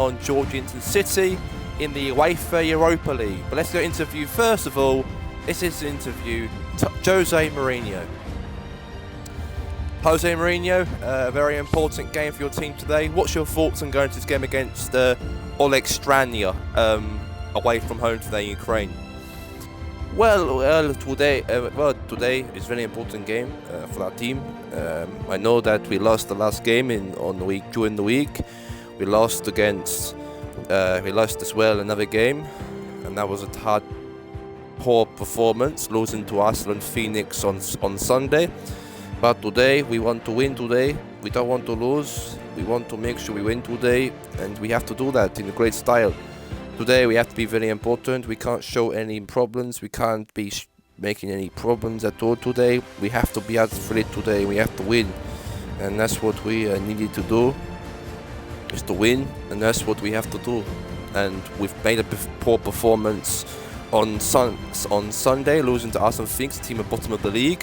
on Georgian City in the UEFA Europa League. But let's go interview first of all. This is the interview Jose Mourinho. Jose Mourinho, a very important game for your team today. What's your thoughts on going to this game against Oleg Strania away from home today in Ukraine? Well, today is a very important game for our team. I know that we lost the last game during the week. We lost as well another game, and that was a poor performance, losing to Arsenal and Phoenix on Sunday. But today we want to win today. We don't want to lose. We want to make sure we win today, and we have to do that in a great style. Today we have to be very important. We can't show any problems. We can't be making any problems at all today. We have to be out for it today. We have to win, and that's what we needed to do, is to win, and that's what we have to do. And we've made a poor performance on Sunday, losing to Arsenal Phoenix, a team at bottom of the league,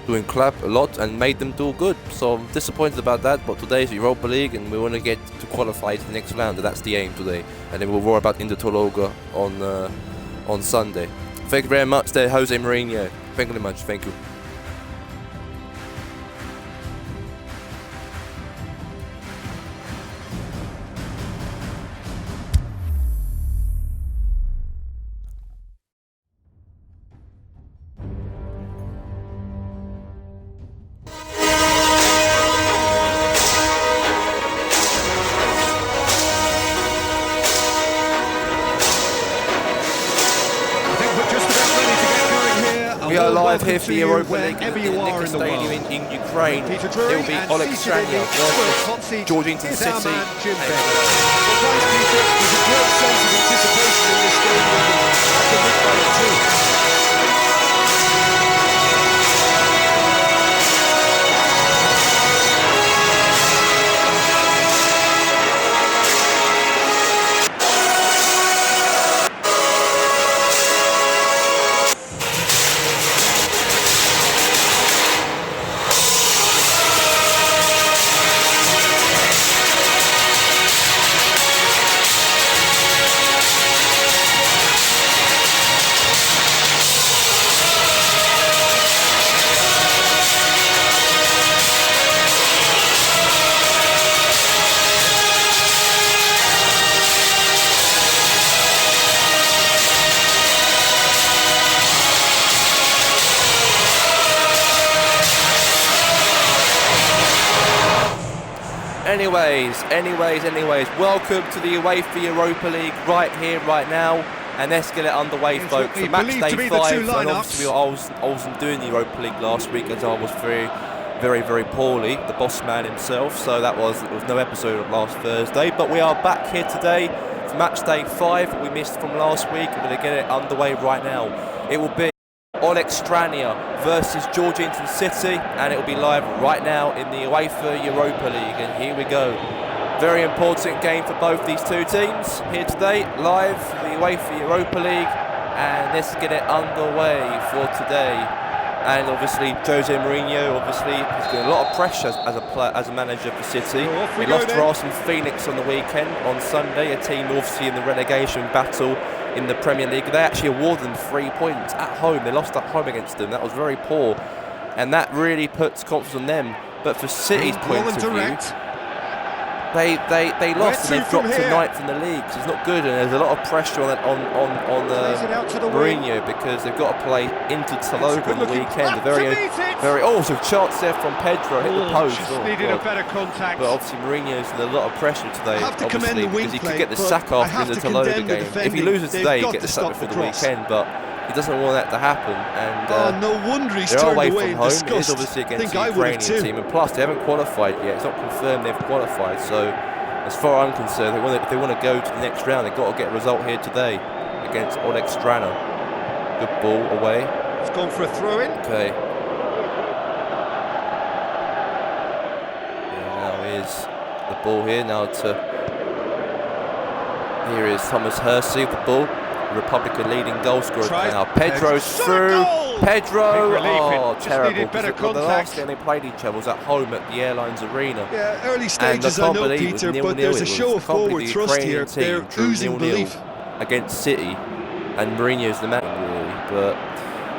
doing crap a lot and made them do good. So I'm disappointed about that, but today is the Europa League and we want to get to qualify to the next round, and that's the aim today. And then we'll worry about Inter Tologa on Sunday. Thank you very much there, Jose Mourinho. Thank you very much. Thank you. We are live here for the Europa League in the Nika Stadium in Ukraine. It will be Oleg Strania versus Georgian City. There's a great sense of anticipation in this stadium at the midfield too. Anyways, welcome to the UEFA Europa League right here, right now, and let's get it underway, folks. For Matchday 5, and obviously I wasn't doing the Europa League last week as I was very poorly, the boss man himself, so there was no episode of last Thursday, but we are back here today for Matchday 5, we missed from last week. We're going to get it underway right now. It will be Oleg Strania versus Georgian City, and it will be live right now in the UEFA Europa League, and here we go. Very important game for both these two teams here today, live the UEFA Europa League, and let's get it underway for today. And obviously Jose Mourinho, he's got a lot of pressure as a manager for City. He lost to Arsenal Phoenix on the weekend on Sunday, a team obviously in the relegation battle in the Premier League. They actually awarded them 3 points at home. They lost at home against them. That was very poor, and that really puts confidence on them. But for City's point of view, they lost and they've dropped to 9th in the league. So it's not good, and there's a lot of pressure on Mourinho because they've got to play Inter Tologa on the weekend. So chance there from Pedro, hit the post. Needed a better contact. But obviously Mourinho's under a lot of pressure today, obviously, because he could get the sack after the Tologa game. If he loses today, he gets the sack before the weekend, but he doesn't want that to happen, and no wonder he's they're turned away away from home. It is obviously against the Ukrainian team, and plus they haven't qualified yet. It's not confirmed they've qualified, so as far as I'm concerned, if they want to go to the next round, they've got to get a result here today against Oleg Strania. Good ball away. It's gone for a throw-in. Okay. Now here's the ball here. Here is Thomas Hersey with the ball. Republican leading goal scorer now. Pedro's through. Pedro, oh, terrible. The last game they played each other was at home at the Airlines Arena. Yeah, early stages, I know, Peter, but there's a show of forward thrust here. They're oozing belief. Against City, and Mourinho's the man, really. But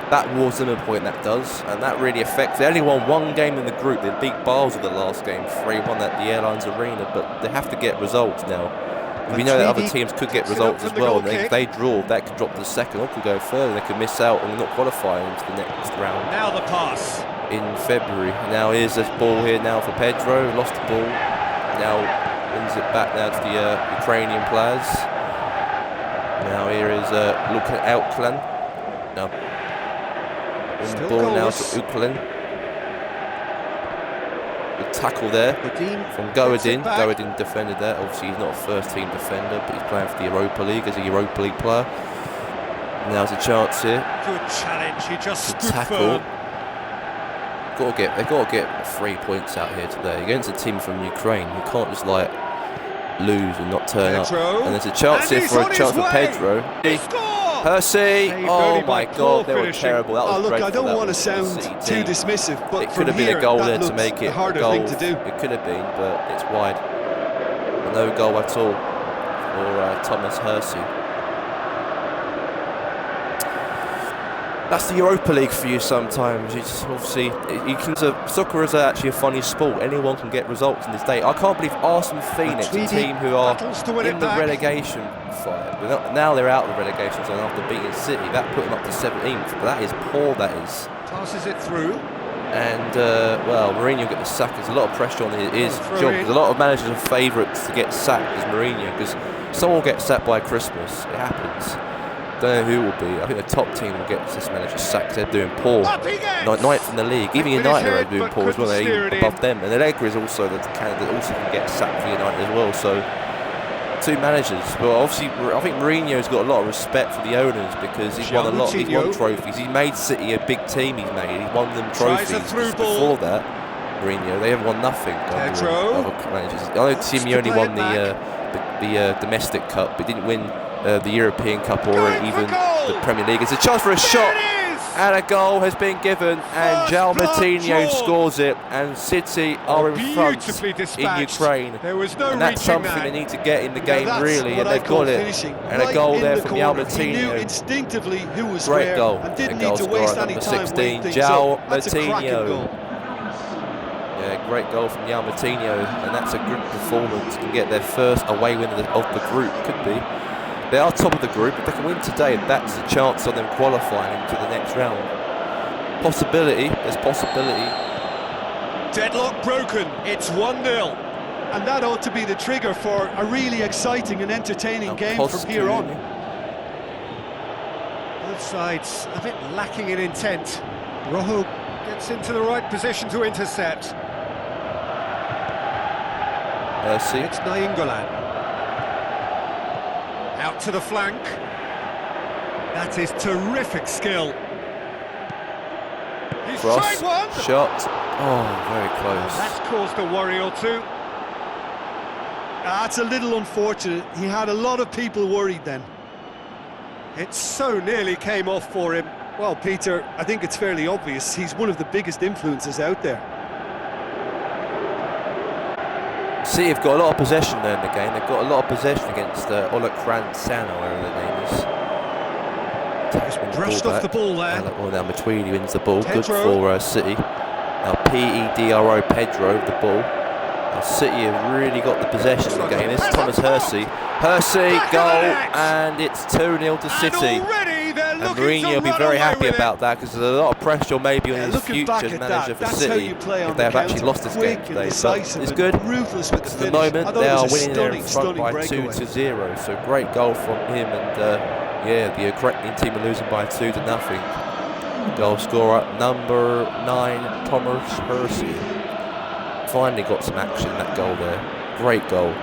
that was them a point, that does, and that really affects. They only won one game in the group. They beat Basel the last game 3-1 at the Airlines Arena, but they have to get results now. We know that other teams could get results as well, and if they draw, that could drop to the second or could go further. They could miss out and not qualify into the next round. Now the pass in February. Now here's this ball here now for Pedro. Lost the ball. Now wins it back now to the Ukrainian players. Now here is Outland. Now wins the ball now to Uklan. Good tackle there from Goadin. Goadin defended that. Obviously he's not a first team defender, but he's playing for the Europa League as a Europa League player. Now's a chance here. Good challenge. He just tackle. They've got to get 3 points out here today against a team from Ukraine. You can't just like lose and not turn up. And there's a chance here for Pedro. Percy, oh my God, they were terrible. That was look, I don't want to sound too dismissive, but it could have been a goal there to make it a goal. Thing to do. It could have been, but it's wide. No goal at all for Thomas Hersey. That's the Europa League for you sometimes. It's obviously, soccer is actually a funny sport. Anyone can get results in this day. I can't believe Arsenal Phoenix, a team who are in the relegation fight. Now they're out of the relegation zone after beating City. That put them up to 17th. But that is poor, that is. Passes it through. And, well, Mourinho get the sack. There's a lot of pressure on his job. There's a lot of managers are favourites to get sacked as Mourinho, because someone will get sacked by Christmas. It happens. Don't know who will be. I think the top team will get this manager sacked. They're doing poor. Ninth in the league. Even United are doing poor as well. They're even above them. And Allegri is also the candidate that also can get sacked for United as well. So, two managers. Well, obviously, I think Mourinho's got a lot of respect for the owners because he's won a lot. He's won trophies. He made City a big team. He won them trophies. Before that, Mourinho, they haven't won nothing. Other managers. I know Simeone won the domestic cup, but didn't win the European Cup or even the Premier League. It's a chance for a shot, and a goal has been given, and João Moutinho scores it, and City are in front in Ukraine. And that's something they need to get in the game, really, and they've got it. And a goal there from João Moutinho. Great goal. And goal scorer number 16, João Moutinho. Yeah, great goal from João Moutinho, and that's a good performance. Can get their first away win of the group, could be. They are top of the group. If they can win today, that's a chance of them qualifying into the next round. Possibility, there's possibility. Deadlock broken, it's 1-0. And that ought to be the trigger for a really exciting and entertaining game from here on. Both sides a bit lacking in intent. Rojo gets into the right position to intercept. It's Nainggolan. Out to the flank. That is terrific skill. He's tried one. Shot. Oh, very close. That's caused a worry or two. That's a little unfortunate. He had a lot of people worried then. It so nearly came off for him. Well, Peter, I think it's fairly obvious. He's one of the biggest influences out there. See, they've got a lot of possession there in the game. They've got a lot of possession against Olakran Sana, whatever their name is. Brushed off the ball there. Well, now Matuidi wins the ball. Pedro. Good for City. Now Pedro, Pedro, the ball. Now City have really got the possession of the game. This is Thomas Hersey. Hersey, goal, and it's 2-0 to City. And Mourinho will be very happy about that because there's a lot of pressure maybe on his future as manager for City if they have actually lost this game today. But it's good. At the moment, they are winning there in front by 2-0. So great goal from him, and yeah, the Ukrainian team are losing by 2-0. Goal scorer number 9, Thomas Hersey. Finally got some action in that goal there. Great goal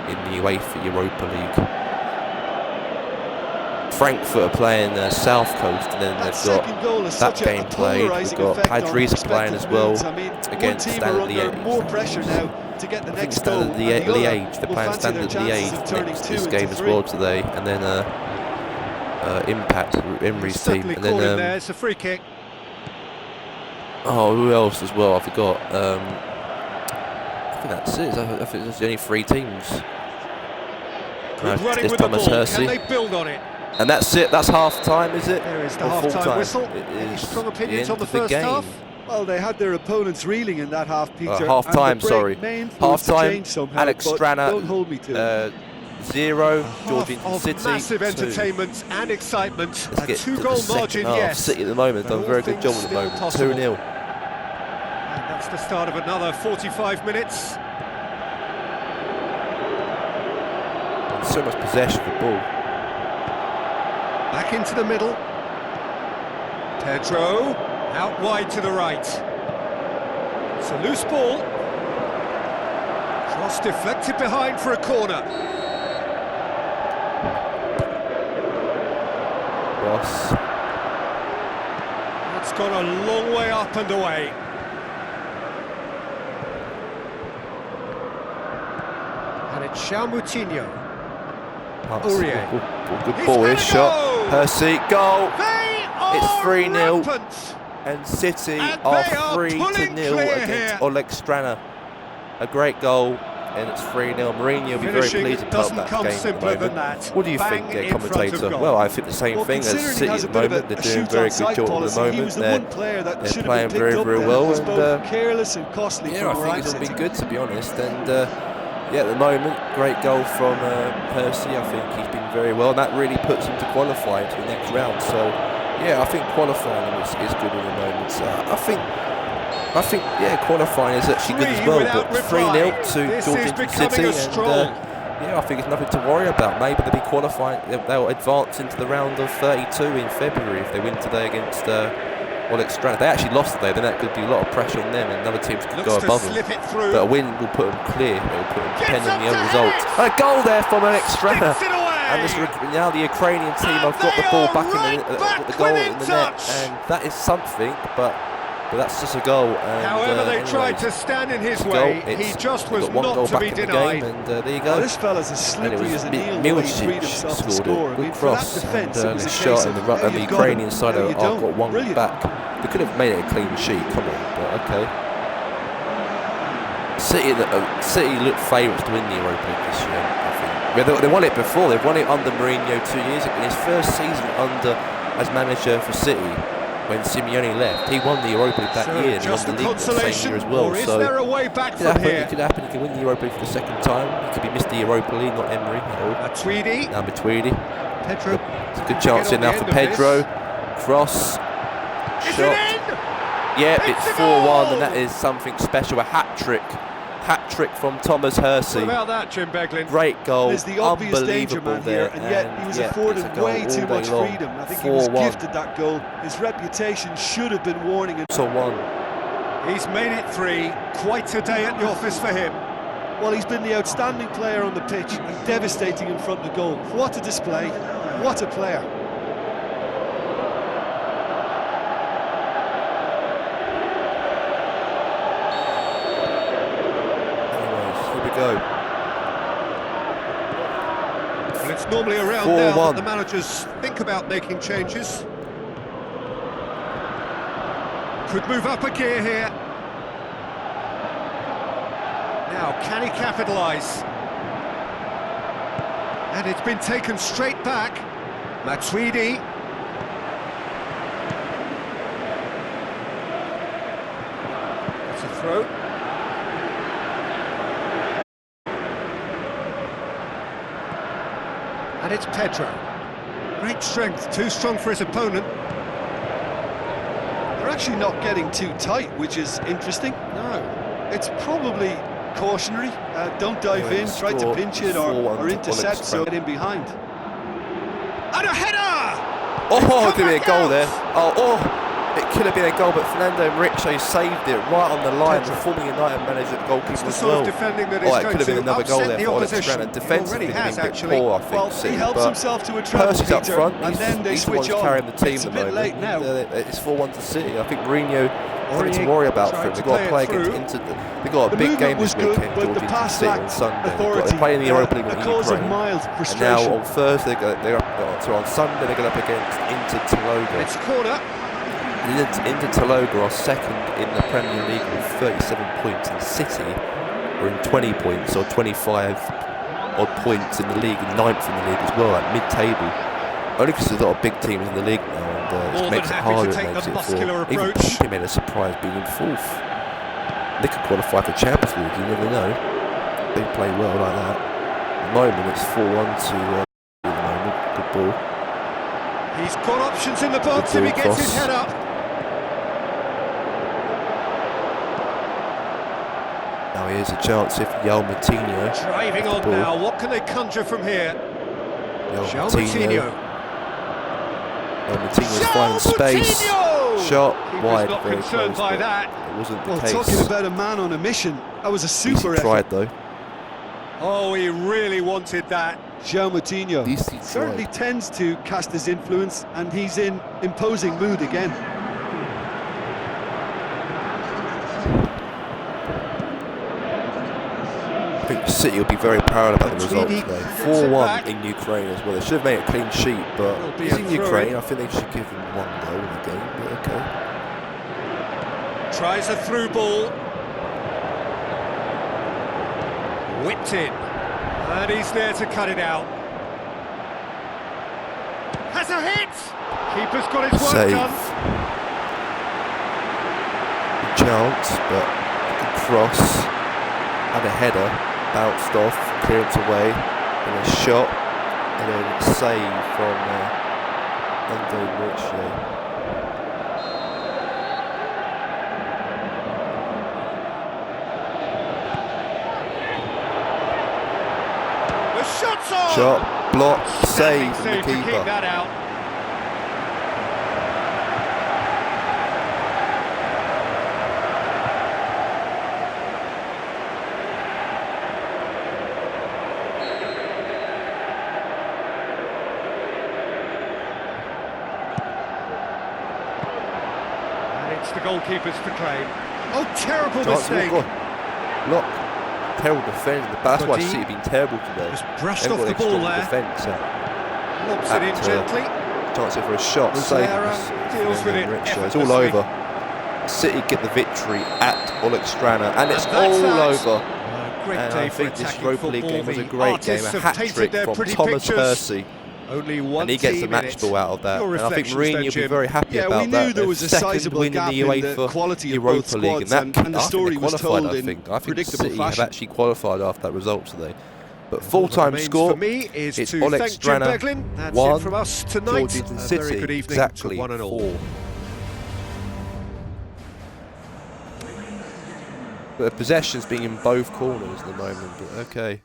in the UEFA Europa League. Frankfurt are playing South Coast, and then they've got that game played. We've got Padres playing as well against Standard Liège. I think Standard Liège, they're playing Standard Liège next this game as well today. And then impact with Emery's team. And then there. It's a free kick. Oh, who else as well? I forgot. I think that's it. I think there's only 3 teams. It's Thomas Hersey. Can they build on it? And that's it. That's half time, is it? There is the half-time whistle. Any strong opinions on the first half? Well, they had their opponents reeling in that half, Peter. Half-time, sorry. Half-time. Alex Strana, don't hold me to it. 0. Georgington City. Massive entertainment and excitement. Let's get a 2-goal margin, yes. City at the moment done a very good job at the moment. 2-0. And that's the start of another 45 minutes. So much possession of the ball. Back into the middle. Pedro out wide to the right. It's a loose ball. Cross deflected behind for a corner. Ross. That's gone a long way up and away. And it's Moutinho. Aurier. Good ball, his shot. Hersey, goal. It's 3-0. And City are 3-0 against Oleg Strana. A great goal, and it's 3-0. Mourinho will be very pleased about that game at the moment. What do you think, commentator? Well, I think the same thing as City at the moment. They're doing a very good job at the moment. They're playing very, very well. And yeah, I think it's all been good, to be honest. And yeah, at the moment, great goal from Hersey. I think he's been very well, and that really puts him to qualify to the next round. So, yeah, I think qualifying is good at the moment. So I think, yeah, qualifying is actually good as well. But 3-0 to Georgington City, and yeah, I think it's nothing to worry about. Maybe they'll be qualifying. They'll advance into the round of 32 in February if they win today against Oleg Strana. They actually lost today, then that could be a lot of pressure on them, and other teams could go above them. But a win will put them clear. It will put them depending on the other results. And a goal there from Oleg Strana. And now the Ukrainian team have got the ball back in the goal in the net, and that is something. But that's just a goal. And, however, they tried to stand in his way. He just was not to be denied. And there you go. Well, this fella's as slippery as an eel. Milicic scored a good cross, and the shot, and the Ukrainian side have got one back. They could have made it a clean sheet. Come on, but okay. City looked favourites to win the Europa League this year. I think they won it before. They've won it under Mourinho 2 years ago. In his first season as manager for City, when Simeone left, he won the Europa League that year, and he won the league the same year as well. Or is there a way back from here? It could happen. He could win the Europa League for the second time. He could be Mr. Europa League, not Emery at all. Matuidi. Pedro. It's a good chance here now for Pedro. Cross. Shot. Yeah, it's 4-1, and that is something special. A hat-trick from Thomas Hersey. What about that, Jim Beglin? Great goal, there's the obvious danger man there, here, and yet he was afforded way too much freedom. I think he was gifted that goal. His reputation should have been warning him. So 1. He's made it 3. Quite a day at the office for him. Well, he's been the outstanding player on the pitch and devastating in front of the goal. What a display! What a player! Go. Well, it's normally around now that the managers think about making changes. Could move up a gear here. Now, can he capitalise? And it's been taken straight back. Matuidi. It's a throw. And it's Pedro. Great strength, too strong for his opponent. They're actually not getting too tight, which is interesting. No, it's probably cautionary. Don't dive in, try to pinch it or intercept, so get in behind. And a header! Oh, give me a goal there. Oh, It could have been a goal, but Fernando Enrique saved it right on the line. The former United manager, goalkeeper as well. Defending that It could have been another goal there for Alex Granit. Defensively, they've been a bit poor, I think. Well, he helps himself to a treble, Percy's up front. and then they he's the one switch on. carrying the team It's at a the bit moment. late now. It's 4-1 to City. I think Mourinho nothing to worry about for him. They've got to play against Inter. They've got a big game this weekend, Georgia Inter City on Sunday. They're playing the Europa League with Ukraine. And now on Thursday, on Sunday they're going up against Inter Taloga. It's corner. Inter Taloga are second in the Premier League with 37 points, and City are in 20 points or 25 odd points in the league, and 9th in the league as well, at mid-table. Only because there's a lot of big teams in the league now, and it makes it harder. It makes it for even Pompey made a surprise being in 4th. They could qualify for Champions League. You never know. They play well like that. At the moment, it's 4-1 to at the moment. Good ball. He's got options in the box if he gets his head up. Now here's a chance if João Moutinho. Driving on now. What can they conjure from here? João Moutinho's finding space. Shot wide, not very concerned close, by that. It wasn't the case. Talking about a man on a mission, that was a super effort. Tried though. Oh, he really wanted that. João Moutinho certainly tends to cast his influence, and he's in imposing mood again. I think City will be very proud about the result today. 4-1 in Ukraine as well. They should have made a clean sheet, but it's in Ukraine. I think they should give him 1 goal in the game, but okay. Tries a through ball. Whipped in. And he's there to cut it out. Has a hit! Keeper's got his work done. Good chance, but good cross. Had a header, bounced off, clearance away, and a shot, and then a save from Fernando Enrique. Shot, block, save from the keeper. That out. And it's the goalkeeper's to claim. Oh, terrible mistake. Look. Terrible defence, that's why City have been terrible today. Just brushed off the ball there. Defence, lobs it in gently. Chance for a shot, deals with it. It's all over. City get the victory at Olekstrana, and it's all over. And I think this Europa League game was a great game, a hat-trick from Thomas Percy. Only one and he gets a match ball out of that. And I think Mourinho will be very happy about that. We knew there was a sizable gap in the quality of both squads, and the story was told in predictable fashion. City have actually qualified after that result today. But full-time score, it's Olekstrana 1, Georgia Inter City exactly 4. But possession's being in both corners at the moment, but okay.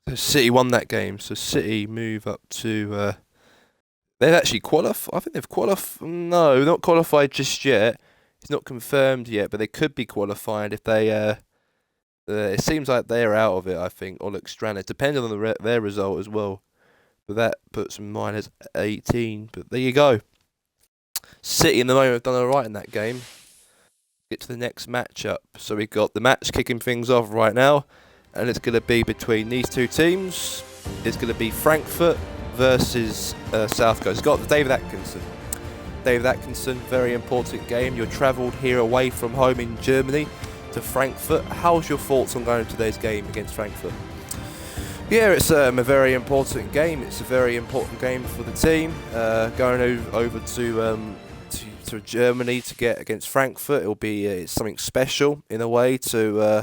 So City won that game. So City move up to. They've actually qualified. I think they've qualified. No, not qualified just yet. It's not confirmed yet, but they could be qualified if they. It seems like they're out of it. I think, or look stranded, depending on their result as well. But that puts them minus 18. But there you go. City in the moment have done alright in that game. Get to the next matchup. So we've got the match kicking things off right now, and it's going to be between these two teams. It's going to be Frankfurt versus South Coast. It's got David Atkinson. David Atkinson, very important game. You're travelled here away from home in Germany to Frankfurt. How's your thoughts on going to today's game against Frankfurt? Yeah, it's a very important game. It's a very important game for the team. Going over to Germany to get against Frankfurt, it'll be something special in a way to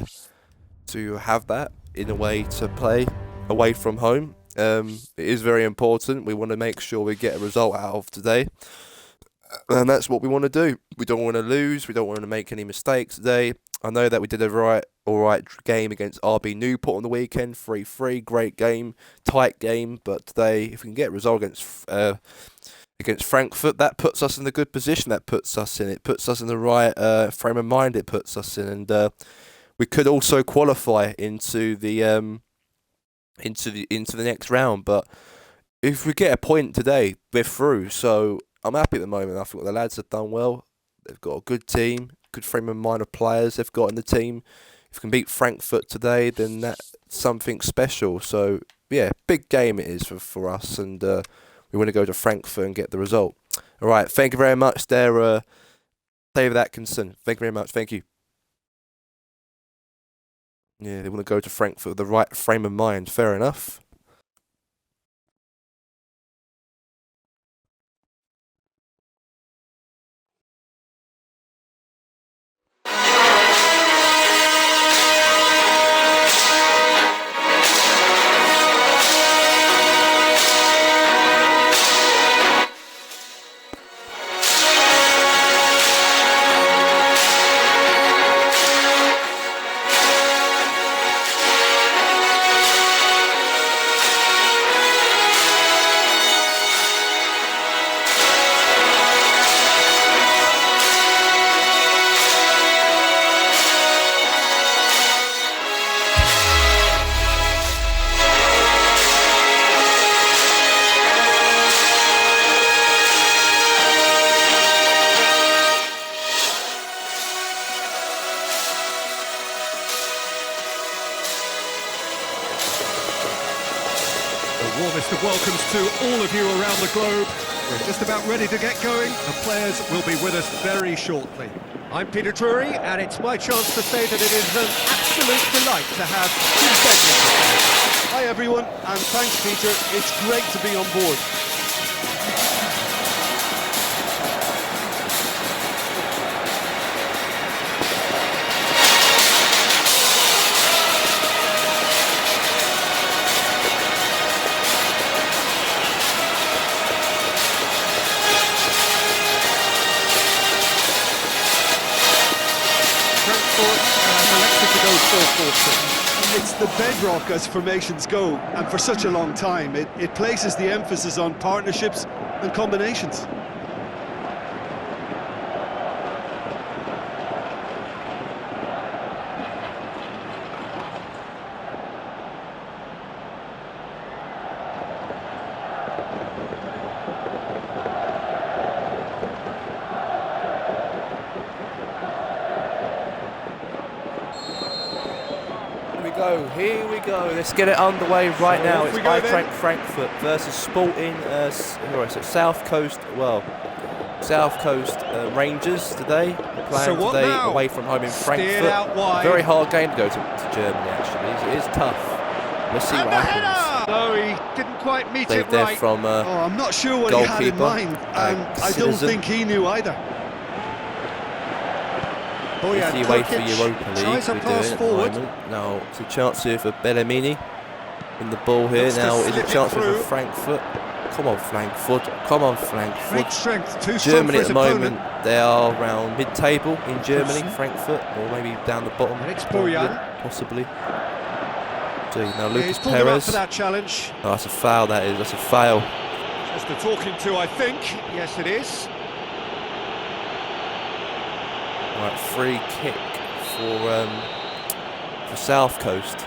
have that in a way to play away from home. It is very important. We want to make sure we get a result out of today, and that's what we want to do. We don't want to lose. We don't want to make any mistakes today. I know that we did a all right game against RB Newport on the weekend, 3-3, great game, tight game. But today, if we can get a result against Frankfurt, that puts us in a good position. That puts us in. It puts us in the right frame of mind. It puts us in, and we could also qualify into the next round. But if we get a point today, we're through. So I'm happy at the moment. I think the lads have done well. They've got a good team, good frame of mind of players they've got in the team. If we can beat Frankfurt today, then that's something special. So yeah, big game it is for us, and we want to go to Frankfurt and get the result. All right, thank you very much there, David Atkinson. Thank you very much. Thank you. Yeah, they want to go to Frankfurt with the right frame of mind. Fair enough. Warmest of welcomes to all of you around the globe. We're just about ready to get going. The players will be with us very shortly. I'm Peter Drury, and it's my chance to say that it is an absolute delight to have two bedrooms. Hi everyone, and thanks Peter. It's great to be on board. It's the bedrock as formations go, and for such a long time it places the emphasis on partnerships and combinations. Here we go. Let's get it underway right now. It's Eintracht Frankfurt versus Sporting South Coast. Well, South Coast Rangers today. Playing today away from home in Frankfurt. Very hard game to go to Germany. Actually, it is tough. Let's see what happens. No, he didn't quite meet it right. From I'm not sure what he had in mind, and I don't think he knew either. It's the away for Europa League we're doing at the moment. Now it's a chance here for Bellamini in the ball here. Now is a chance here for Frankfurt. Come on Frankfurt, come on Frankfurt. Germany at the moment, they are around mid-table in Germany, Frankfurt, or maybe down the bottom, possibly. Now Lucas he's pulled him up Perez. for that challenge. Oh, that's a foul, that is. That's a foul. Just the talking to, I think. Yes, it is. Right, free kick for South Coast.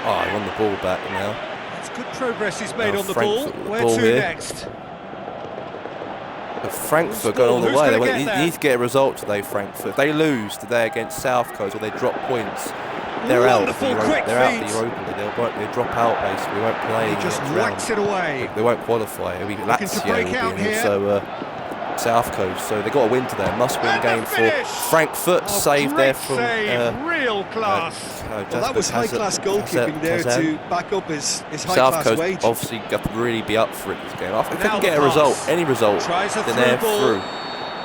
Oh, he won the ball back now. It's good progress he's made Now on the ball. Frankfurt with the Where ball to here. next? But Frankfurt going all the Who's way. gonna They get there? need to get a result today, Frankfurt. If they lose today against South Coast or they drop points, they're out. Wonderful quick They're out feet. of the Europa League. They drop out basically. They won't play. He just next round. whacks it away. They won't qualify. It'll be Looking to Lazio break will be out and here. also South Coast. So they've got to win today. Must-win And the game for finish. Frankfurt. Oh, Save great there from save. Real class. Well, that was high-class goalkeeping there to back up his South high-class Coast wage. obviously got to really be up for it this game. If they Now can the get a pass. result, any result, Tries a then they're through ball. through.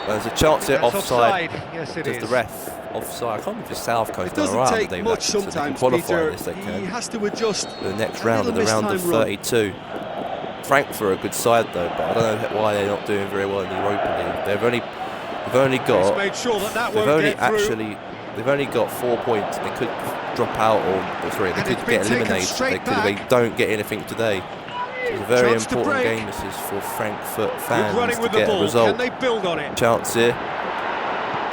There's a chance they're That's offside. Yes, it Does is. the ref offside? I can't remember if South Coast It done doesn't alright, take but they much so they can sometimes, qualify Peter. this, they He can. has to adjust. The next A round of little the round of mistime run. 32. Frankfurt are a good side though, but I don't know why they're not doing very well in the Europa League. They've only He's got made sure that they've won't only get through. actually they've only got 4 points. They could drop out or sorry, they And could it's been get taken eliminated. straight They back. don't get anything today. It's a very Chance to important break. game this is for Frankfurt Good fans running to with the get a ball. result. Can they build on it? Chance here.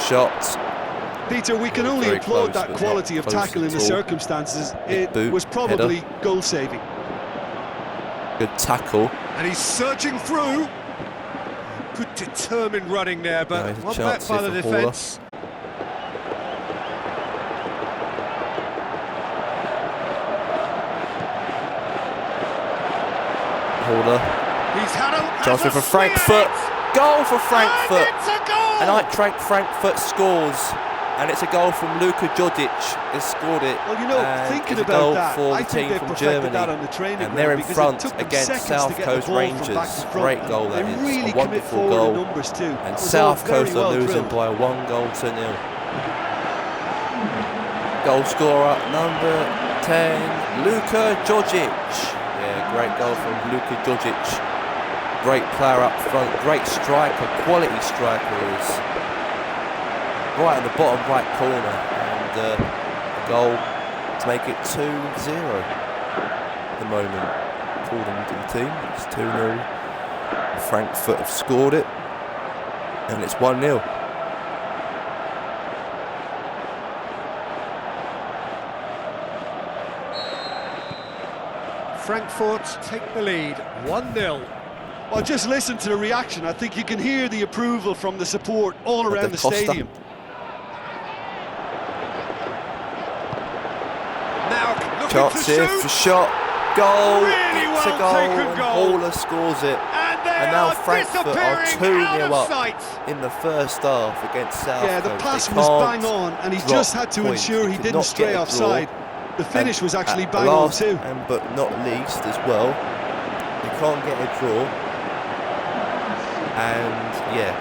Shots. Peter, we can only Very applaud close, that but quality not of close tackle in at the all. circumstances. It boot, was probably goal-saving. Good tackle. And he's surging through. Good determined running there, Now but here's a one chance back by here the for Hauler. defence. Hauler. He's had a Chance here for Frankfurt. Goal for Frankfurt. And it's a goal! And Frankfurt scores. And it's a goal from Luka Jodic. He scored it. Well, you know, And thinking it's a about goal that, for I the think team they from perfected Germany. that on the training And they're in ground because front it took them against seconds South to get Coast the ball from Rangers. back to front. Great goal that They is. really A commit wonderful forward goal. in numbers too. And That was all South very Coast well are losing drilled. by 1-0. Goal scorer number 10, Luka Jodic. Yeah, great goal from Luka Jodic. Great player up front, great striker, quality striker is right at the bottom right corner, and a goal to make it 2-0 at the moment. According to the team, it's 2-0. Frankfurt have scored it, and it's 1-0. Frankfurt take the lead, 1-0. Well, just listen to the reaction. I think you can hear the approval from the support all Of around the the Costa. stadium. Now looking Chance to here shoot. for shot. Goal. Really It's well a goal. taken And goal. Hauler scores it. And they And now are Frankfurt are disappearing 2-0 out of up sight. in the first half against South Yeah, the Coast. pass They was can't bang on, and he drop just had to points. ensure They he could didn't not stray get a draw. offside. The finish And was actually at bang on last, too. but not least as well, they can't get a draw. And yeah,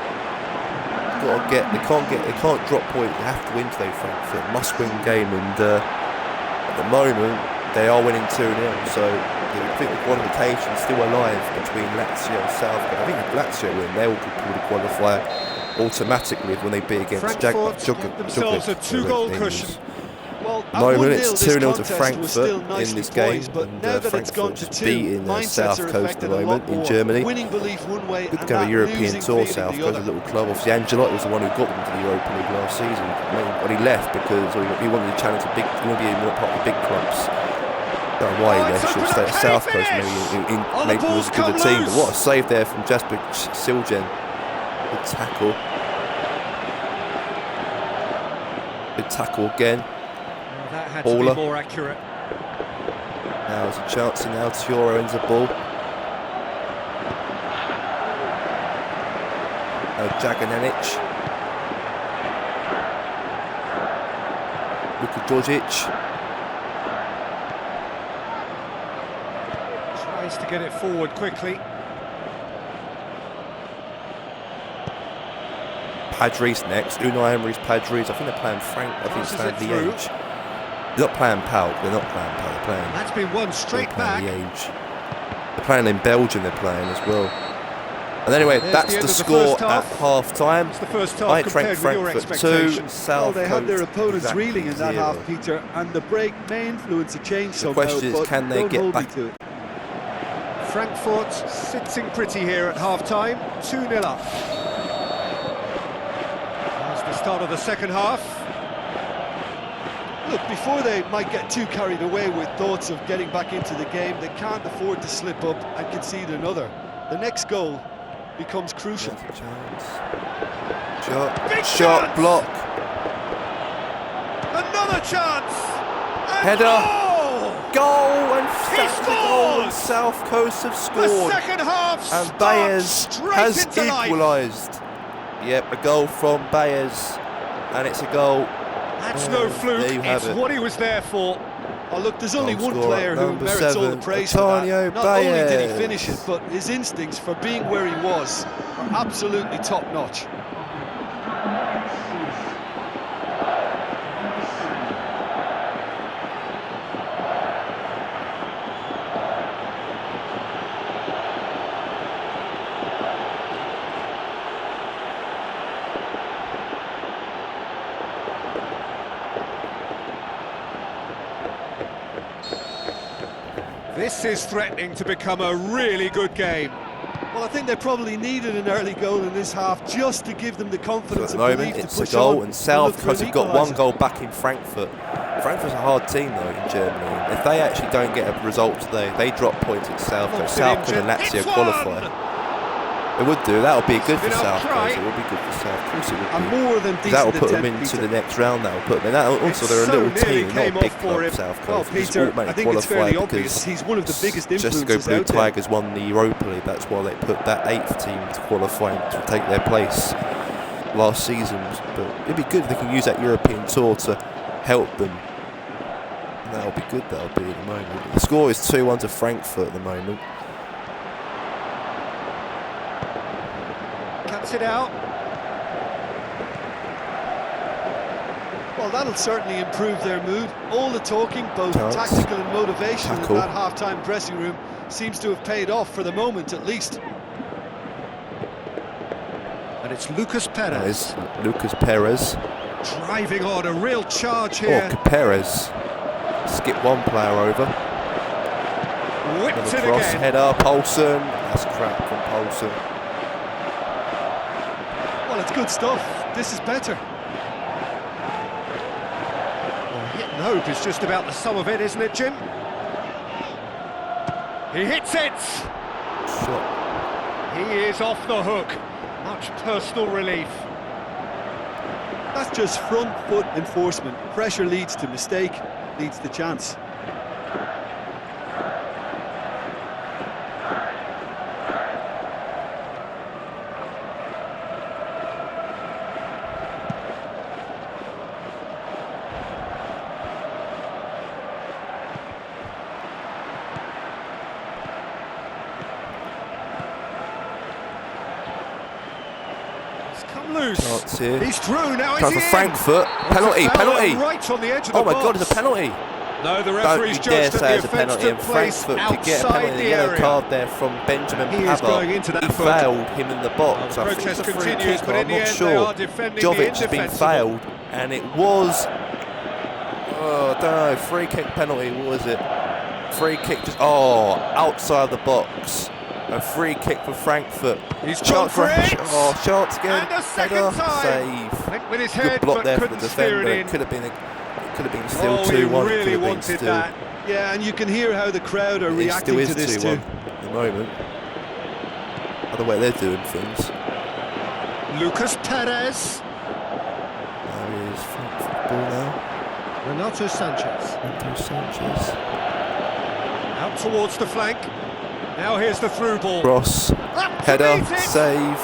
they can't drop points. They have to win today. Frankfurt must-win game, and at the moment they are winning 2-0. So I think the qualification is still alive between Lazio and South Coast. I think if Lazio win, they will probably qualify automatically when they beat against Frankfurt get themselves a 2-goal cushion. Well, at Moment 1-0, it's this 2-0 to contest was Frankfurt still in nicely this game, poised, but and now that it's gone to Frankfurt's 2, beating mindsets South are Coast at affected the a lot moment in more. Germany. Winning belief one way, Good and to have a that European losing tour, feeling South the Coast, a other. little club. Obviously, Angelotti was the one who got them to the Europa League last season. But he left because he wanted to challenge the big. He wanted to be more part of the big clubs. Don't know why he left. Should have stayed at South Coast. Maybe he was good a team. But what a save there from Jasper Siljen. Good tackle. Good tackle again. Well, that had to Hauler. be more accurate. Now there's a chance, and now Tiora ends the ball. Jaganenic. Luka Jodic. Tries to get it forward quickly. Padres next. Unai Emery's Padres. I think they're playing Frank. I think it's Passes playing it through. Liège. They're not playing Pau. They're not playing Pau. They're playing. That's been won straight they're back. playing Liège. They're playing in Belgium. They're playing as well. And anyway, There's that's the end the of the score first at half. half-time. It's the first half Eintracht compared with your Frankfurt 2, expectations. South Well, they had their Coast opponents exactly reeling in that 0. half, Peter, and the break may influence a change The somehow, question is, but can they don't get hold me back? to it. Frankfurt sitting pretty here at half-time, 2-0 up. That's the start of the second half. Look, before they might get too carried away with thoughts of getting back into the game, they can't afford to slip up and concede another. The next goal becomes crucial. Shot, block. Another chance! And Header. goal! And that's the goal, and South Coast have The scored. second half And starts Bayers straight has into life. equalised. Yep, a goal from Bayers, and it's a goal. That's no fluke, there you have it's it. what he was there for. Oh, look, there's only Goal one scorer, player who number merits all the 7, praise for that. Antonio Not only did he Bayers. finish it, but his instincts for being where he was are absolutely top-notch. This is threatening to become a really good game. Well, I think they probably needed an early goal in this half just to give them the So confidence at the and moment, belief it's to a push goal, on and South look for Coast an have got one equaliser. goal back in Frankfurt. Frankfurt's a hard team, though, in Germany. If they actually don't get a result today, they drop points at South Coast. South Coast and Lazio qualify. It would do. That would be good for Been South outright. Coast. It would be good for South Coast. It would And be. more than decent That will put them attempt, into Peter. the next round. That will put them in. That also, It they're a so little nearly team, not came a big off for club. him. South Coast. Well, They just Peter, I automatically think it's fairly qualify obvious because he's one of the biggest just to go influences Blue out there. Tigers won the Europa League. That's why they put that 8th team to qualify to take their place last season. But it'd be good if they can use that European tour to help them. And that'll be good. That'll be at the moment. The score is 2-1 to Frankfurt at the moment. Cuts it out. Well, that'll certainly improve their mood. All the talking, both Chance. tactical and motivational Tackle. in that half-time dressing room seems to have paid off for the moment, at least. And it's Lucas That Perez is Lucas Perez. driving on, a real charge here. Oh, Perez. Skip one player over. Whipped Another it cross, again. header, Poulsen. That's crap from Poulsen. Well, it's good stuff. This is better. Hit and hope is just about the sum of it, isn't it, Jim? He hits it! Shot. He is off the hook. Much personal relief. That's just front foot enforcement. Pressure leads to mistake, leads to chance. He's come loose. Chance here. He's through now. Chance Is for he Frankfurt. in? Penalty, What's a foul penalty. Right on the edge of the Oh my box. God, it's a penalty. No, the Don't referee's you dare judged that say the it's a offence penalty. And took place Frankfurt could get a outside penalty. the A yellow area. card there from Benjamin He is Pavard. going into that He foot. failed him in the box. The I think protest it's a free continues, kick. but in I'm the not end sure. they are defending the Jovic has been indefensible. failed, and it was. Oh, I don't know. Free kick penalty. What was it? Free kick just. Oh, outside the box. A free kick for Frankfurt. He's gone for it. Oh, chance again. And a second Header, time. save. Went with his Good head, block but there for the couldn't steer defender. it It in. could have been. It could have been still Oh, 2-1. he It could really have been wanted still. that. Yeah, and you can hear how the crowd are It reacting still to is this 2-1 too. at the moment. By the way they're doing things. Lucas Perez. There is Frankfurt ball now. Renato Sanchez. Renato Sanchez. Out towards the flank. Now here's the through ball. Cross. Up to Header. meet it. Save.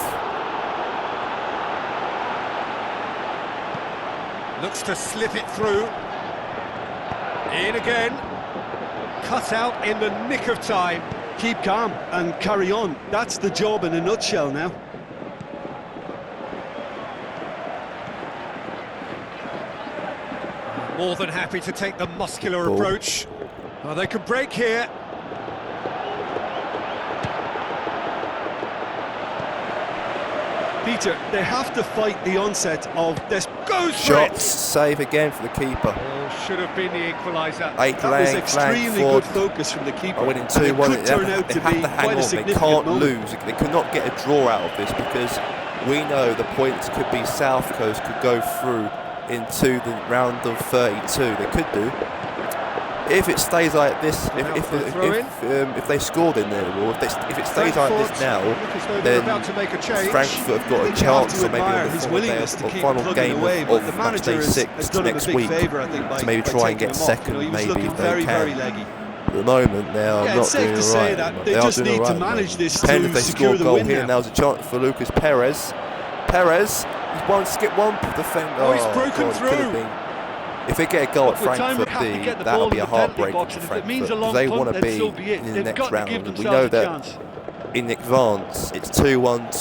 Looks to slip it through. In again. Cut out in the nick of time. Keep calm and carry on. That's the job in a nutshell now. More than happy to take the muscular Ball. approach. Oh, they could break here. Peter, they have to fight the onset of this. Goes for Shots, it! save again for the keeper. Oh, should have been the equaliser. That was extremely good focus from the keeper. Are winning And 2-1. it could turn out They to have be to hang quite a on. They significant can't moment. lose. They could not get a draw out of this because we know the points could be South Coast could go through into the round of 32. They could do. If it stays like this, if they scored in there, or if it stays like this now, then Frankfurt have got a chance, or maybe on the final game of Matchday 6 next week, to maybe try and get second, maybe if they can. At the moment, they are not doing right. They just need to manage this to if they score secure a the goal win here, now. now's a chance for Lucas Perez. Perez, he's one skip one defender. Oh, he's broken through. If they get a goal at Frankfurt D, that'll be a heartbreaker for Frankfurt, because they want to be in the next round. We know that in advance it's 2-1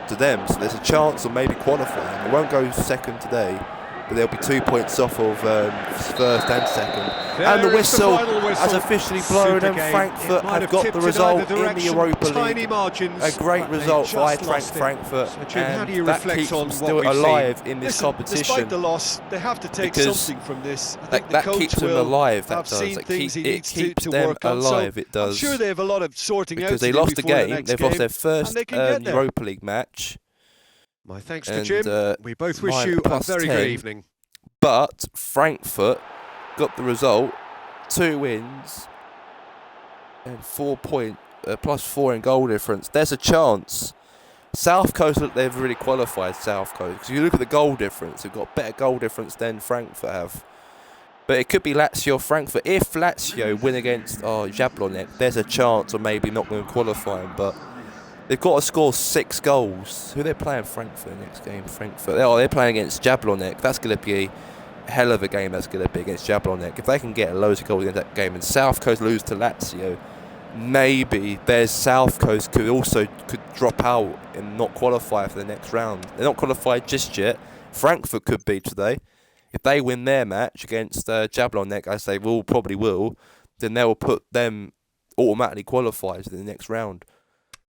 to them, so there's a chance of maybe qualifying. They won't go second today, but they'll be 2 points off of first and second. And the whistle has officially blown, and Frankfurt have got the result in the Europa League. A great result for Eintracht Frankfurt, and that keeps them still alive in this competition. Despite the loss, they have to take something from this. I think that keeps them alive. That does. It keeps them alive. It does. I'm sure they have a lot of sorting out to do because they lost a game. game. They've lost their first Europa League match. My thanks to Jim. We both wish you a very good evening. But Frankfurt got the result, 2 wins and 4 point plus 4 in goal difference. There's a chance. South Coast, look, they've really qualified South Coast, because you look at the goal difference, they've got better goal difference than Frankfurt have. But it could be Lazio Frankfurt. If Lazio win against Jablonec, there's a chance of maybe not going to qualify them, but they've got to score 6 goals. Who are they playing Frankfurt next game? Frankfurt. They're playing against Jablonec. That's going to be a hell of a game. That's going to be against Jablonec. If they can get loads of goals against that game and South Coast lose to Lazio, maybe there's South Coast could drop out and not qualify for the next round. They're not qualified just yet. Frankfurt could be today. If they win their match against Jablonec, as they probably will, then they will put them automatically qualified to the next round.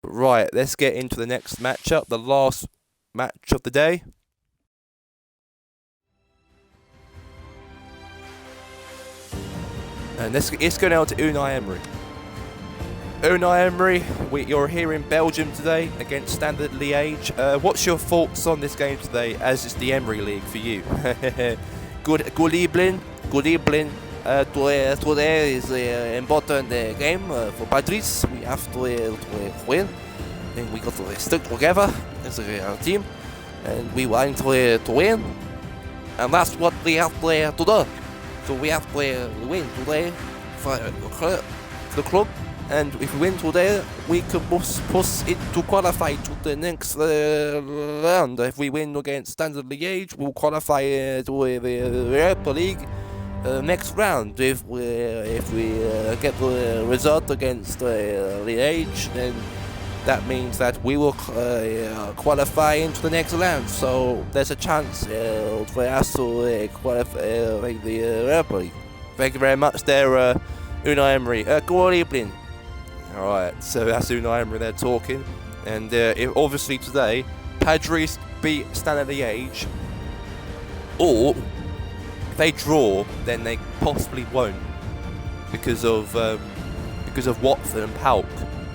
Right, let's get into the next matchup, the last match of the day. And let's go now to Unai Emery. Unai Emery, you're here in Belgium today against Standard Liège. What's your thoughts on this game today, as it's the Emery League for you? Good evening. Good evening. Today is an important game for Patrice. We have to win, and we got to stick together as a team, and we want to win, and that's what we have to do. So we have to win today for the club, and if we win today, we can push it to qualify to the next round. If we win against Standard Liège, we'll qualify to the Europa League. Next round, if we get the result against Liège, then that means that we will qualify into the next round. So there's a chance for us to qualify the Europa League. Thank you very much there, Unai Emery. Good evening. Alright, so that's Unai Emery there talking. And obviously today, Patrice beat Standard Liège, or if they draw, then they possibly won't because of Watford and Pauk.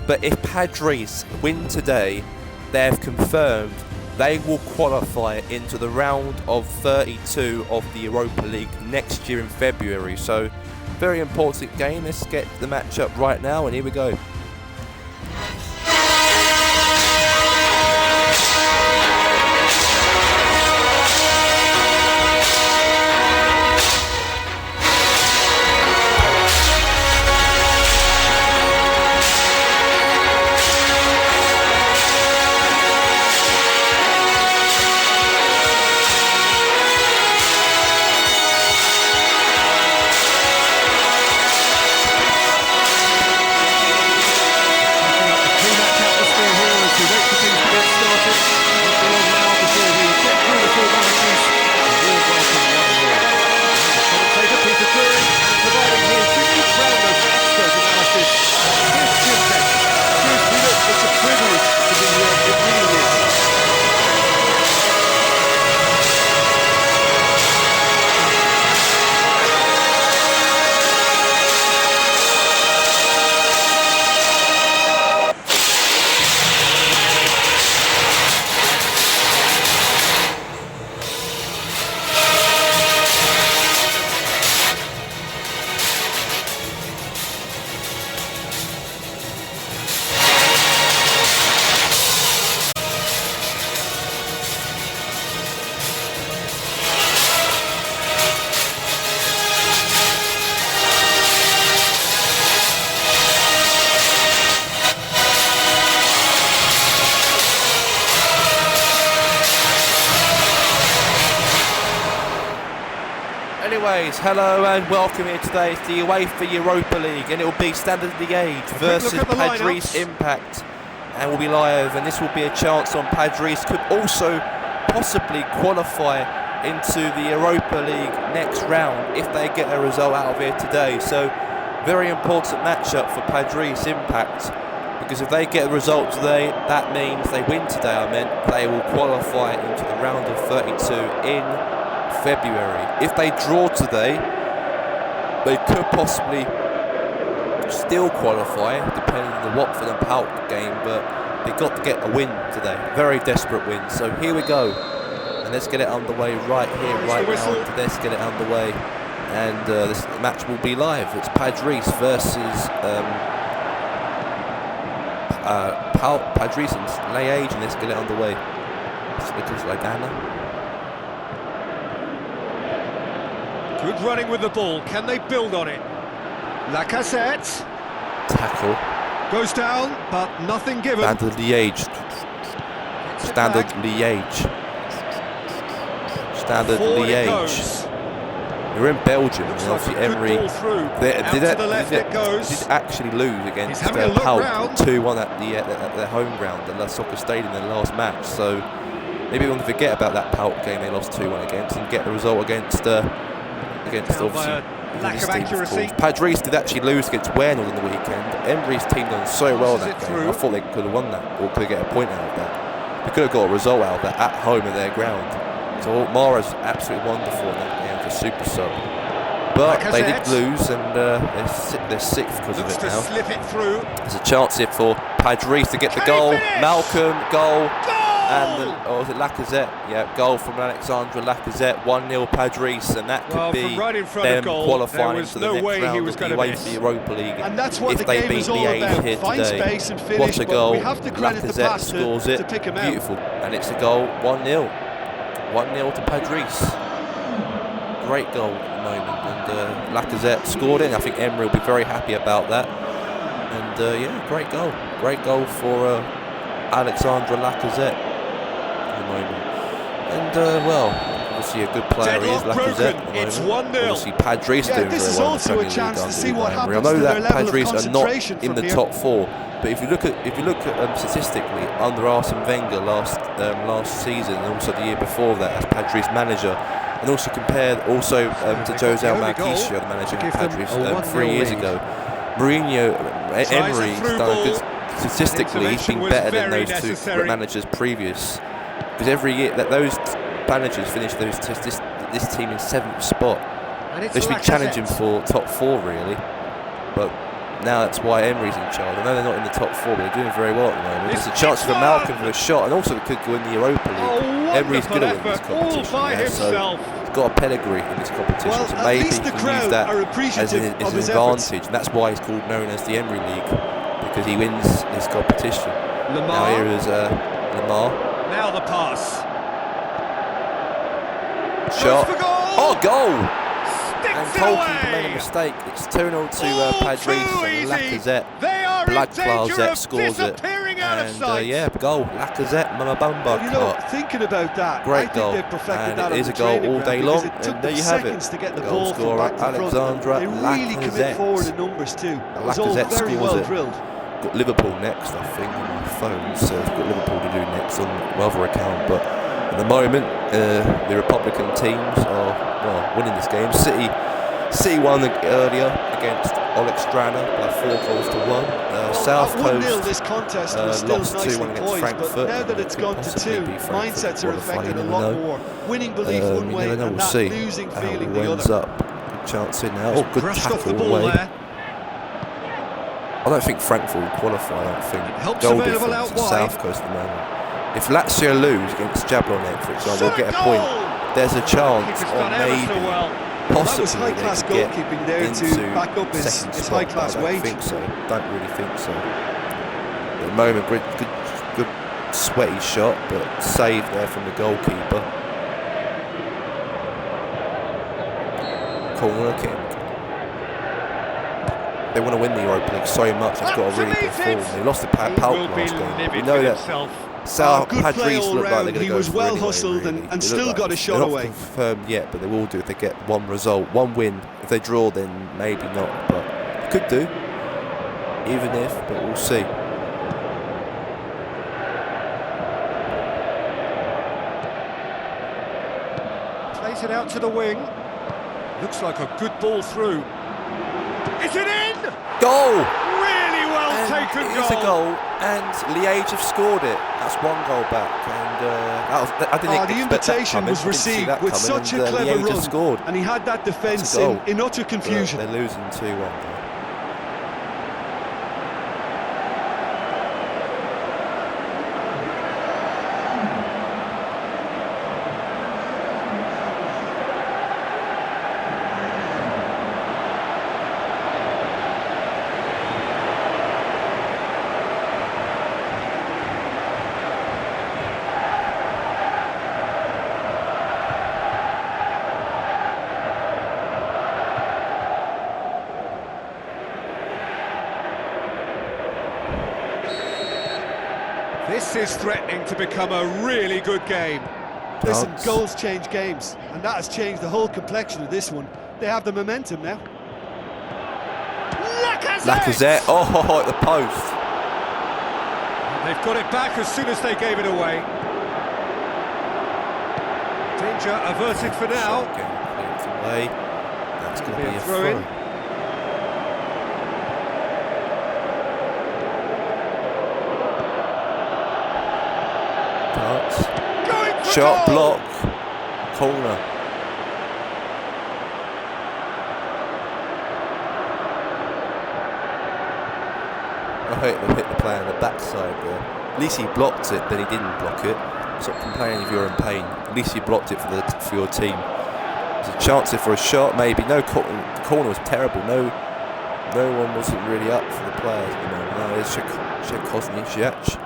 But if Patrice win today, they have confirmed they will qualify into the round of 32 of the Europa League next year in February. So, very important game. Let's get the matchup right now, and here we go. guys, hello and welcome here today. It's the UEFA Europa League and it will be Standard Liège versus Padres Impact, and we'll be live, and this will be a chance on Padres could also possibly qualify into the Europa League next round if they get a result out of here today. So very important matchup for Padres Impact, because if they get a result today, that means they win today, they will qualify into the round of 32 in February. If they draw today, they could possibly still qualify, depending on the Watford and PAOK game, but they've got to get a win today. Very desperate win. So here we go. And let's get it underway right here, right now. Let's get it underway. And this match will be live. It's Padres versus Padres and Liège, and let's get it underway. Slickers Lagana. Good running with the ball. Can they build on it? Lacazette. Tackle. Goes down, but nothing given. Standard Liège. Standard Liège. Standard Liège. We're in Belgium, and obviously Emery did actually lose against PAOK 2-1 at their home ground, the Soccer Stadium, in the last match. So maybe we want to forget about that PAOK game they lost 2-1 against and get the result against obviously lack of accuracy. Padres did actually lose against Wernhill in the weekend. Emery's team done so well that game. I thought they could have won that, or could get a point out of that. They could have got a result out of that at home in their ground. So Mara's absolutely wonderful in that game, for super sub. But they did lose, and they're sixth because of it now. Slip it through. There's a chance here for Padres to get the goal. Malcolm, goal. And was it Lacazette? Yeah, goal from Alexandre Lacazette. 1-0 Padres, and that could be them qualifying into the next round of the UEFA Europa League. And that's what if they beat Liège here today. What a goal! Lacazette scores it. Beautiful, and it's a goal. 1-0. 1-0 to Padres. Great goal at the moment, and Lacazette scored it. I think Emery will be very happy about that. And yeah, great goal for Alexandre Lacazette at the moment. And well, obviously a good player he is, Lacazette. It's 1-0. Obviously Padres doing very well in the Premier League under Emery. I know that Padres are not in the top four, but if you look at statistically under Arsene Wenger last season, and also the year before that as Padres manager, and also compared to Jose Marquisio, the manager of Padres 3 years ago. Emery's done a good. Statistically, he's been better than those two managers previous, because every year that those managers finish this team in 7th spot. They should be challenging for top 4 really, but now that's why Emery's in charge. I know they're not in the top 4, but they're doing very well at the moment. There's a chance for Malcolm for a shot, and also it could go in the Europa League. Emery's good at this competition, so he's got a pedigree in this competition, so maybe he can use that as an advantage, and that's why he's known as the Emery League, because he wins his competition. Now here is Lamar. Now the pass. Shot. Oh, goal! And goalkeeper made a mistake. It's 2-0 to Padres, and Lacazette. Lacazette scores it. And yeah, goal. Lacazette, Mama Bamba. You know, thinking about that, great goal. And it is a goal all day long. And there you have it. To get the goal scorer, Alexandre Lacazette. They really commit forward in numbers too. Lacazette very well drilled. Got Liverpool next, I think, on my phone, so it's got Liverpool to do next on my other account. But at the moment, the Republican teams are winning this game. City won earlier against Olekstrana by 4-1. South Coast this contest was still lost nicely 2-1 against poised, Frankfurt. but now that it's gone to 2, mindsets are affected a lot more. Winning belief one way and that losing feeling the other. Up. Good chance in now. Oh, good tackle away. I don't think Frankfurt will qualify. I don't think goal difference at South Coast at the moment. If Lazio lose against Jablonek, for example, they'll get a point. There's a chance, or maybe, possibly, they could get into back up second his spot. high-class I don't think so. Don't really think so. At the moment, good sweaty shot, but saved there from the goalkeeper. Corner kick. They want to win the Europa League so much. They've got a really good form. They lost to PAOK last game. We know that Good play all round. He was well hustled and still got a shot away. They're not confirmed yet, but they will do if they get one result, one win. If they draw, then maybe not, but they could do. Even if, but we'll see. Plays it out to the wing. Looks like a good ball through. Is it in? Goal! Really well taken goal. It's a goal, and Liège have scored it. That's one goal back, and I didn't expect the invitation that was received with such a clever run, scored. and he had that defence in utter confusion. They're losing 2-1. This is threatening to become a really good game. Listen, goals change games, and that has changed the whole complexion of this one. They have the momentum now. Lacazette, oh, at the post. They've got it back as soon as they gave it away. Danger averted for now. That's going to be a throw-in. Shot, block, corner. I hate they hit the player on the backside there. At least he blocked it, then he didn't block it. Stop complaining if you're in pain. At least you blocked it for your team. There's a chance here for a shot, maybe. No, the corner was terrible. No one wasn't really up for the players. No, it's Szczęsny.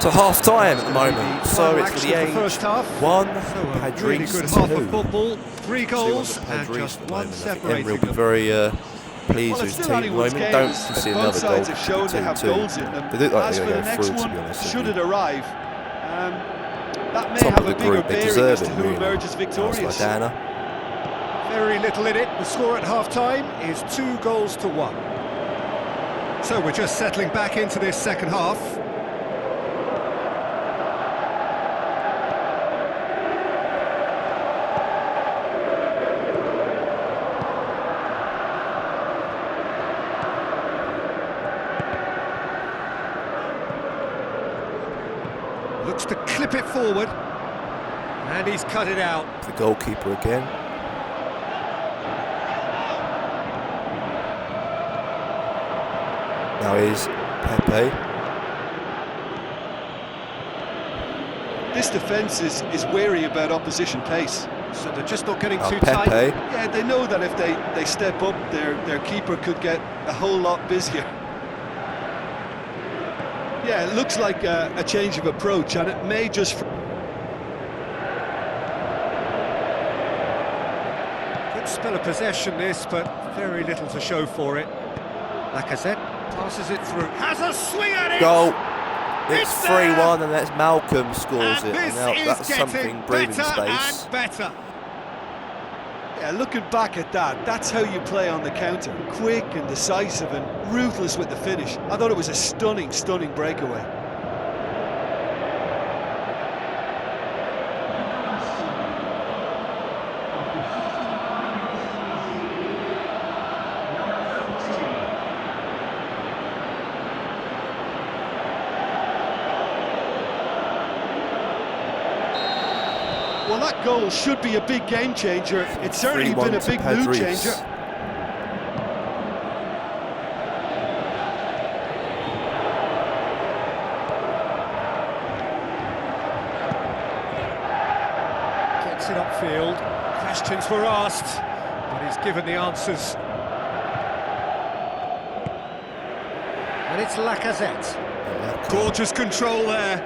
To half time at the moment, so it's Liège 1, Padres 2. Half of football, 3 goals and just one separating will be very pleased with his team at the moment. Don't see another goal. Have shown they have goals in them. They look like As they're for the going to go next through, to one, be honest. should it arrive, that may Top have of a the bigger group, they bearing deserve as to it, who really. emerges victorious. Very little in it. The score at half-time is 2 goals to 1. So we're just settling back into this second half. Looks to clip it forward, and he's cut it out. The goalkeeper again. Now is Pepe. This defence is wary about opposition pace. So they're just not getting too Pepe. tight. Yeah, they know that if they step up, their keeper could get a whole lot busier. Yeah, it looks like a change of approach, and it may just... Good spell of possession this, but very little to show for it. Lacazette passes it through. Has a swing at it! Goal! It's 3-1 and that's Malcolm scores it. And now that's something, breathing space. And better. Yeah, looking back at that, that's how you play on the counter. Quick and decisive and ruthless with the finish. I thought it was a stunning, stunning breakaway. Well, that goal should be a big game changer. It's certainly been a big mood changer. Gets it upfield. Questions were asked, but he's given the answers. And it's Lacazette. Gorgeous control there.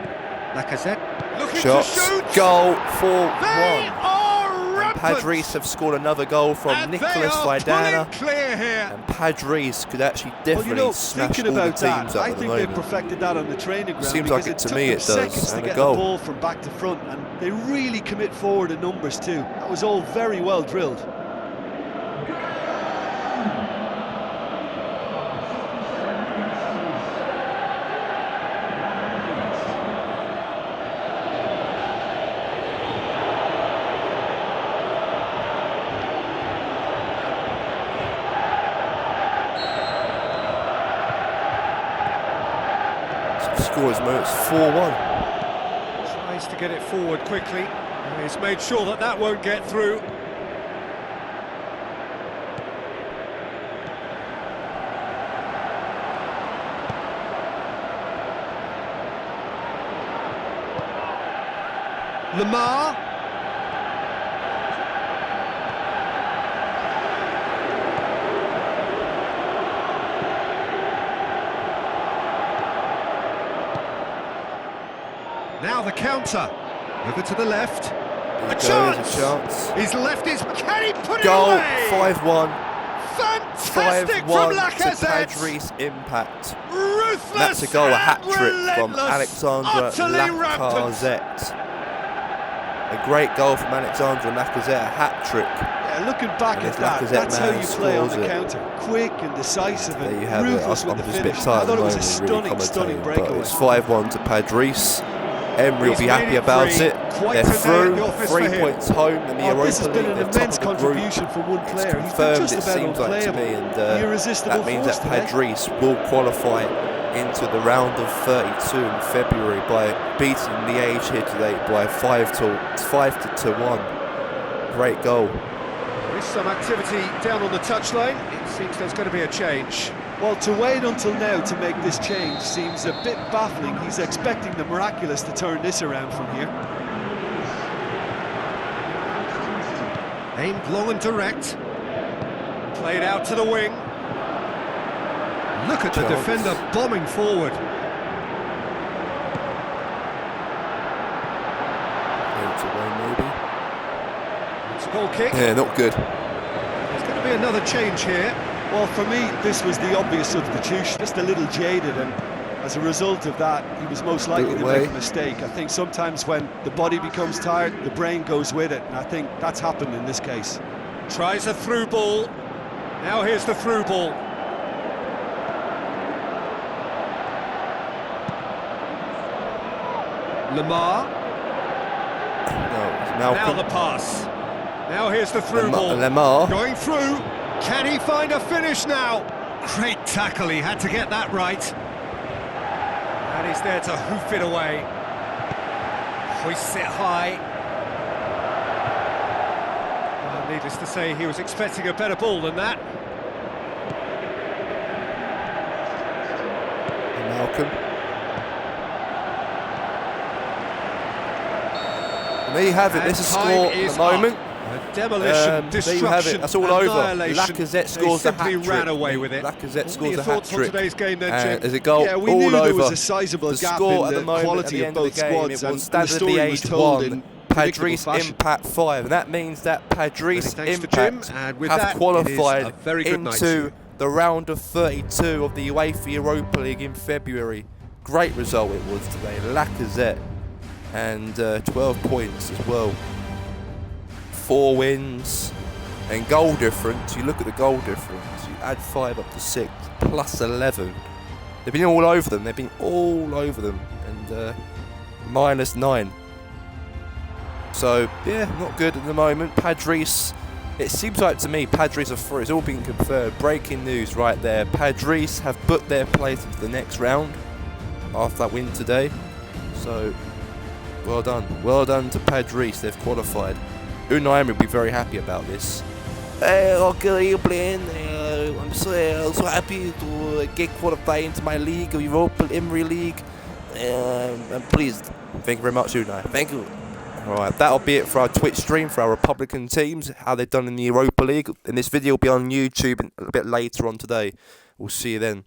Lacazette looking Shots, to shoot. goal, 4-1. They are Padres have scored another goal from and Nicholas they are Vidana. Clear here. And Padres could actually definitely Well, smash thinking all the about teams that, up I at the think they've moment. perfected that on the training ground. Seems because like it to took me them it does, seconds to and a get goal. the ball from back to front, and they really commit forward in numbers too. That was all very well drilled. Score is 4-1. Tries to get it forward quickly. And he's made sure that that won't get through. Lamar. Now the counter. Over to the left. A chance! He's left his... Can he put Goal, it away? 5-1. Fantastic from 5-1 to Lacazette. Padres Impact. Ruthless. And that's a goal, a hat-trick from relentless, Alexandre utterly rampant. Lacazette. A great goal from Alexandre Lacazette, a hat-trick. Yeah, looking back And at if that, Lacazette that's how man you play on the scores it. counter. Quick and decisive There you and have it. ruthless I'm with the just a bit finish. tired I at the thought it was moment, a really stunning commentating, breakaway. but it's 5-1 to Padres. Emery will be happy about it. They're through, 3 points home in the Europa This has been League. an They're top immense of the group. contribution from one It's player. He's been confirmed, just it about seems like to unplayable. me, and The irresistible that means force that today. Padres will qualify into the round of 32 in February by beating Liège here today by 5 to 1. Great goal. There is some activity down on the touchline. It seems there's going to be a change. Well, to wait until now to make this change seems a bit baffling. He's expecting the miraculous to turn this around from here. Aimed long and direct. Played out to the wing. Look at the Chance. defender bombing forward. It's away, maybe. It's a goal kick. Yeah, not good. There's going to be another change here. Well, for me, this was the obvious substitution. Just a little jaded, and as a result of that, he was most likely to make a mistake. I think sometimes when the body becomes tired, the brain goes with it, and I think that's happened in this case. Tries a through ball. Now here's the through ball. Lamar. No, it's Now Malcolm. the pass. Now here's the through ball. Lamar. Going through. Can he find a finish now? Great tackle, he had to get that right. And he's there to hoof it away. Hoists it high. Well, needless to say, he was expecting a better ball than that. Malcolm. And there you have it. There's a score at the moment. Demolition, there you have it. That's all over. Lacazette scores the hat-trick. hat-trick. Ran away with it. Lacazette What scores are your the thoughts on hat-trick. today's game then, Jim? There's a goal Yeah, we all knew over. there was a sizable The gap score in at the the moment, quality at of the end both of the game, squads, it and was the Standard story was Liège told 1, in predictable Padres fashion. Impact 5, and that means that Padres Many thanks to Jim, Impact and with have that, it is qualified a very good night to you. into the round of 32 of the UEFA Europa League in February. Great result it was today. Lacazette, and 12 points as well. 4 wins. And goal difference, you look at the goal difference, you add 5 up to 6, plus 11. They've been all over them, and minus 9. So, yeah, not good at the moment. Padres, it seems like to me, Padres are through. It's all been confirmed. Breaking news right there. Padres have booked their place into the next round after that win today. So, well done. Well done to Padres, they've qualified. Unai Emery will be very happy about this. Okay, playing. I'm so happy to get qualified into my league, Europa Emery League. I'm pleased. Thank you very much, Unai. Thank you. Alright, that'll be it for our Twitch stream for our Republican teams, how they've done in the Europa League. And this video will be on YouTube a bit later on today. We'll see you then.